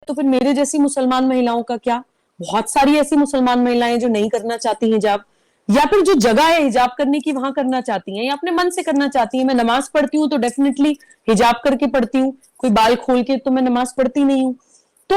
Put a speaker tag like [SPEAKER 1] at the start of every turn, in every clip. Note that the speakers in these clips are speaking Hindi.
[SPEAKER 1] तो फिर मेरे जैसी मुसलमान महिलाओं का क्या? बहुत सारी ऐसी मुसलमान महिलाएं जो नहीं करना चाहती हिजाब, या फिर जो जगह है हिजाब करने की वहां करना चाहती हैं, या अपने मन से करना चाहती हैं। मैं नमाज पढ़ती हूँ तो डेफिनेटली हिजाब करके पढ़ती हूँ, कोई बाल खोल के तो मैं नमाज पढ़ती नहीं हूँ। तो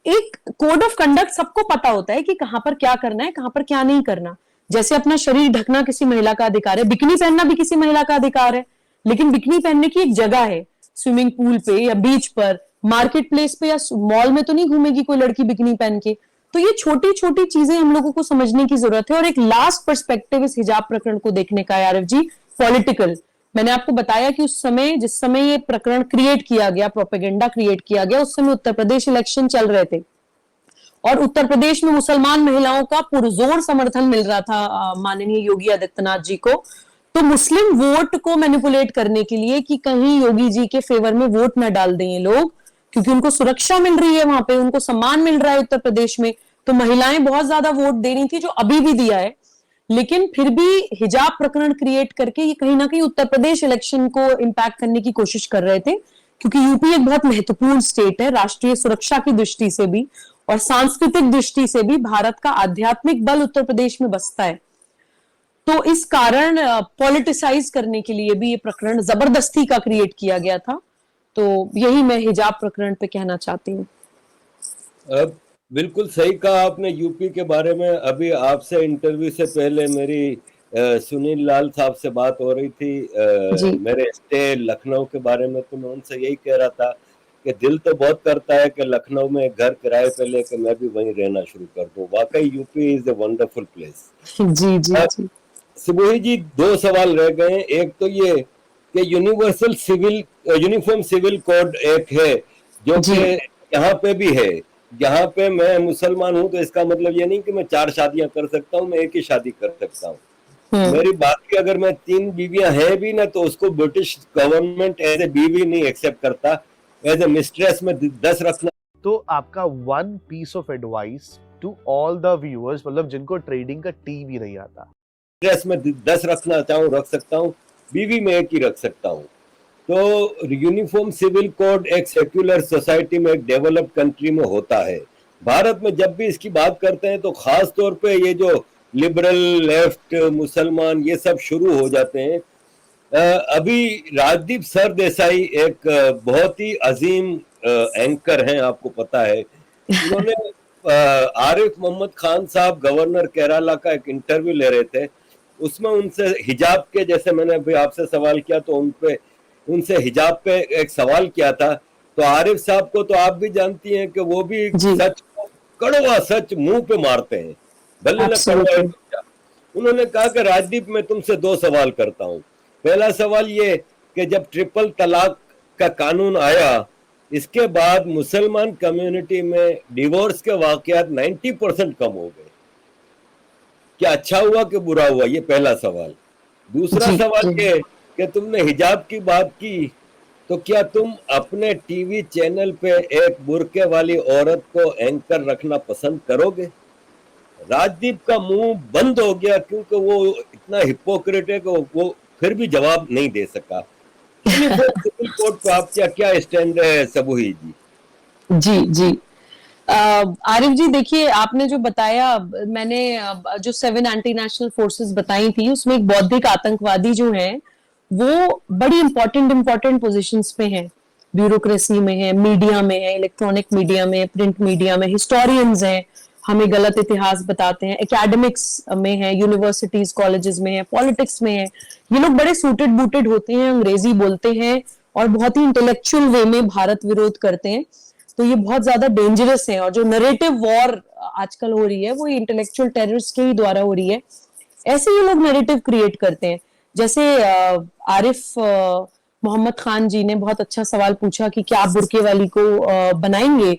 [SPEAKER 1] एक कोड ऑफ कंडक्ट सबको पता होता है कि कहां पर क्या करना है, कहां पर क्या नहीं करना। जैसे अपना शरीर ढकना किसी महिला का अधिकार है, बिकनी पहनना भी किसी महिला का अधिकार है, लेकिन बिकनी पहनने की एक जगह है। स्विमिंग पूल पे या बीच पर, मार्केट प्लेस पे या मॉल में तो नहीं घूमेगी कोई लड़की बिकनी पहन के। तो ये छोटी छोटी चीजें हम लोगों को समझने की जरूरत है। और एक लास्ट पर्सपेक्टिव इस हिजाब प्रकरण को देखने का है आरिफ जी, पॉलिटिकल। मैंने आपको बताया कि उस समय, जिस समय ये प्रकरण क्रिएट किया गया, प्रोपेगेंडा क्रिएट किया गया, उस समय उत्तर प्रदेश इलेक्शन चल रहे थे और उत्तर प्रदेश में मुसलमान महिलाओं का पुरजोर समर्थन मिल रहा था माननीय योगी आदित्यनाथ जी को। तो मुस्लिम वोट को मैनिपुलेट करने के लिए कि कहीं योगी जी के फेवर में वोट न डाल दें ये लोग, क्योंकि उनको सुरक्षा मिल रही है वहां पे, उनको सम्मान मिल रहा है उत्तर प्रदेश में, तो महिलाएं बहुत ज्यादा वोट दे रही थी, जो अभी भी दिया है। लेकिन फिर भी हिजाब प्रकरण क्रिएट करके ये कहीं ना कहीं उत्तर प्रदेश इलेक्शन को इंपैक्ट करने की कोशिश कर रहे थे, क्योंकि यूपी एक बहुत महत्वपूर्ण स्टेट है राष्ट्रीय सुरक्षा की दृष्टि से भी और सांस्कृतिक दृष्टि से भी। भारत का आध्यात्मिक बल उत्तर प्रदेश में बसता है। तो इस कारण पॉलिटिसाइज करने के लिए भी ये प्रकरण जबरदस्ती का क्रिएट किया गया था। तो यही मैं हिजाब प्रकरण पे कहना चाहती हूँ।
[SPEAKER 2] बिल्कुल सही कहा आपने यूपी के बारे में। अभी आपसे इंटरव्यू से पहले मेरी सुनील लाल साहब से बात हो रही थी मेरे स्टे लखनऊ के बारे में, तो मैं उनसे यही कह रहा था कि दिल तो बहुत करता है कि लखनऊ में घर किराए पे लेके मैं भी वहीं रहना शुरू कर दूं। वाकई UP is a wonderful place.
[SPEAKER 1] जी जी जी।
[SPEAKER 2] सिबोही जी, दो सवाल रह गए। एक तो ये कि यूनिफॉर्म सिविल कोड एक है जो कि यहाँ पे भी है। यहाँ पे मैं मुसलमान हूँ तो इसका मतलब ये नहीं कि मैं 4 शादियां कर सकता हूँ, मैं एक ही शादी कर सकता हूँ। मेरी बात की अगर मैं 3 बीवियां हैं भी ना, तो उसको ब्रिटिश गवर्नमेंट एज ए बीवी नहीं एक्सेप्ट करता, एज ए मिस्ट्रेस में 10 रखना।
[SPEAKER 3] तो आपका one piece of advice to all the viewers, मतलब जिनको ट्रेडिंग का टी भी नहीं आता।
[SPEAKER 2] मिस्ट्रेस में 10 रखना चाहूँ रख सकता हूँ, बीवी में एक ही रख सकता हूँ। तो यूनिफॉर्म सिविल कोड एक सेक्युलर सोसाइटी में, एक डेवलप्ड कंट्री में होता है। भारत में जब भी इसकी बात करते हैं तो खास तौर पे ये जो लिबरल लेफ्ट मुसलमान ये सब शुरू हो जाते हैं। अभी राजदीप सरदेसाई एक बहुत ही अजीम एंकर हैं, आपको पता है। उन्होंने आरिफ मोहम्मद खान साहब गवर्नर केरला का एक इंटरव्यू ले रहे थे, उसमें उनसे हिजाब के, जैसे मैंने अभी आपसे सवाल किया तो उनसे हिजाब पे एक सवाल किया था। तो आरिफ साहब को तो आप भी जानती हैं कि वो भी सच को, कड़वा सच मुंह पे मारते हैं, भले न कड़वा। उन्होंने कहा कि राजदीप मैं तुमसे 2 सवाल करता हूं। पहला सवाल ये कि जब ट्रिपल तलाक का कानून आया, इसके बाद मुसलमान कम्युनिटी में डिवोर्स के वाकयात 90% कम हो गए। क्या अच्छा हुआ कि बुरा हुआ? ये पहला सवाल। दूसरा सवाल ये कि तुमने हिजाब की बात की, तो क्या तुम अपने टीवी चैनल पे एक बुर्के वाली औरत को एंकर रखना पसंद करोगे? राजदीप का मुंह बंद हो गया क्योंकि वो इतना हिपोक्रेट है कि वो फिर भी जवाब नहीं दे सका। सिविल कोड पे आपका क्या स्टैंड है सबूही जी?
[SPEAKER 1] जी जी आरिफ जी, देखिए आपने जो बताया, मैंने जो 7 एंटी नेशनल फोर्सेस बताई थी, उसमें एक बौद्धिक आतंकवादी जो है वो बड़ी इंपॉर्टेंट पोजीशंस पे हैं। ब्यूरोक्रेसी में है, मीडिया में है, इलेक्ट्रॉनिक मीडिया में, प्रिंट मीडिया में, हिस्टोरियंस हैं, हमें गलत इतिहास बताते हैं, एकेडमिक्स में है, यूनिवर्सिटीज कॉलेजेस में है, पॉलिटिक्स में है। ये लोग बड़े सूटेड बूटेड होते हैं, अंग्रेजी बोलते हैं और बहुत ही इंटेलेक्चुअल वे में भारत विरोध करते हैं। तो ये बहुत ज्यादा डेंजरस है। और जो नरेटिव वॉर आजकल हो रही है वो इंटेलेक्चुअल टेररिस्ट के ही द्वारा हो रही है। ऐसे ये लोग नरेटिव क्रिएट करते हैं। जैसे आरिफ मोहम्मद खान जी ने बहुत अच्छा सवाल पूछा कि क्या आप बुर्के वाली को बनाएंगे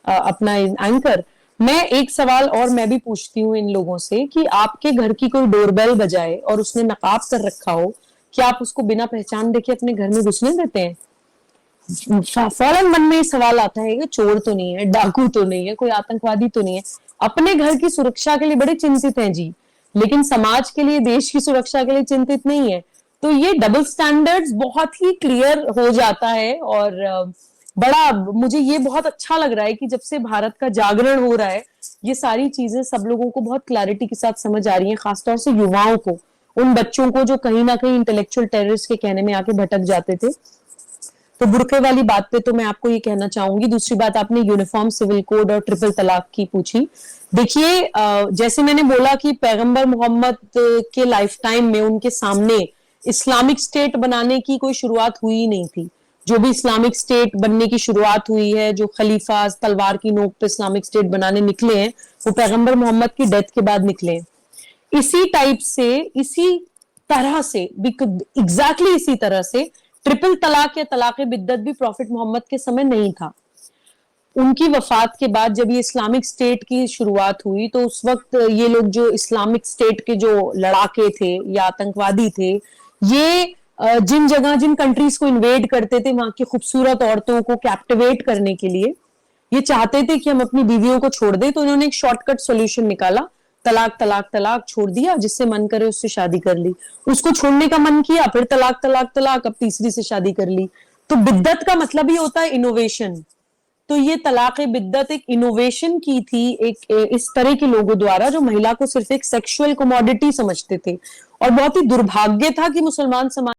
[SPEAKER 1] अपना एंकर। मैं एक सवाल और मैं भी पूछती हूँ इन लोगों से कि आपके घर की कोई डोरबेल बजाए और उसने नकाब कर रखा हो, क्या आप उसको बिना पहचान देखे अपने घर में घुसने देते हैं? फौरन मन में सवाल आता है कि चोर तो नहीं है, डाकू तो नहीं है, कोई आतंकवादी तो नहीं है। अपने घर की सुरक्षा के लिए बड़े चिंतित हैं जी, लेकिन समाज के लिए, देश की सुरक्षा के लिए चिंतित नहीं है। तो ये डबल स्टैंडर्ड्स बहुत ही क्लियर हो जाता है। और बड़ा मुझे ये बहुत अच्छा लग रहा है कि जब से भारत का जागरण हो रहा है, ये सारी चीजें सब लोगों को बहुत क्लैरिटी के साथ समझ आ रही हैं, खासतौर से युवाओं को, उन बच्चों को जो कहीं ना कहीं इंटेलेक्चुअल टेररिस्ट के कहने में आके भटक जाते थे। तो बुर्के वाली बात पे तो मैं आपको ये कहना चाहूंगी। दूसरी बात, आपने यूनिफॉर्म सिविल कोड और ट्रिपल तलाक की पूछी। देखिए, जैसे मैंने बोला कि पैगंबर मोहम्मद के लाइफ टाइम में उनके सामने इस्लामिक स्टेट बनाने की कोई शुरुआत हुई ही नहीं थी। जो भी इस्लामिक स्टेट बनने की शुरुआत हुई है, जो खलीफा तलवार की नोक पे इस्लामिक स्टेट बनाने निकले हैं, वो पैगंबर मोहम्मद की डेथ के बाद निकले हैं। इसी टाइप से, इसी तरह से, एग्जैक्टली इसी तरह से ट्रिपल तलाक या तलाक बिद्दत भी प्रॉफिट मोहम्मद के समय नहीं था। उनकी वफात के बाद जब ये इस्लामिक स्टेट की शुरुआत हुई, तो उस वक्त ये लोग जो इस्लामिक स्टेट के जो लड़ाके थे या आतंकवादी थे, ये जिन जगह, जिन कंट्रीज को इन्वेड करते थे, वहां की खूबसूरत औरतों को कैप्टिवेट करने के लिए ये चाहते थे कि हम अपनी बीवियों को छोड़ दें। तो इन्होंने एक शॉर्टकट सॉल्यूशन निकाला, तलाक तलाक तलाक, छोड़ दिया, जिससे मन करे उससे शादी कर ली, उसको छोड़ने का मन किया, फिर तलाक तलाक तलाक, अब तीसरी से शादी कर ली। तो बिद्दत का मतलब ही होता है इनोवेशन। तो ये तलाक बिद्दत एक इनोवेशन की थी, एक इस तरह के लोगों द्वारा जो महिला को सिर्फ एक सेक्सुअल कमोडिटी समझते थे। और बहुत ही दुर्भाग्य था कि मुसलमान समाज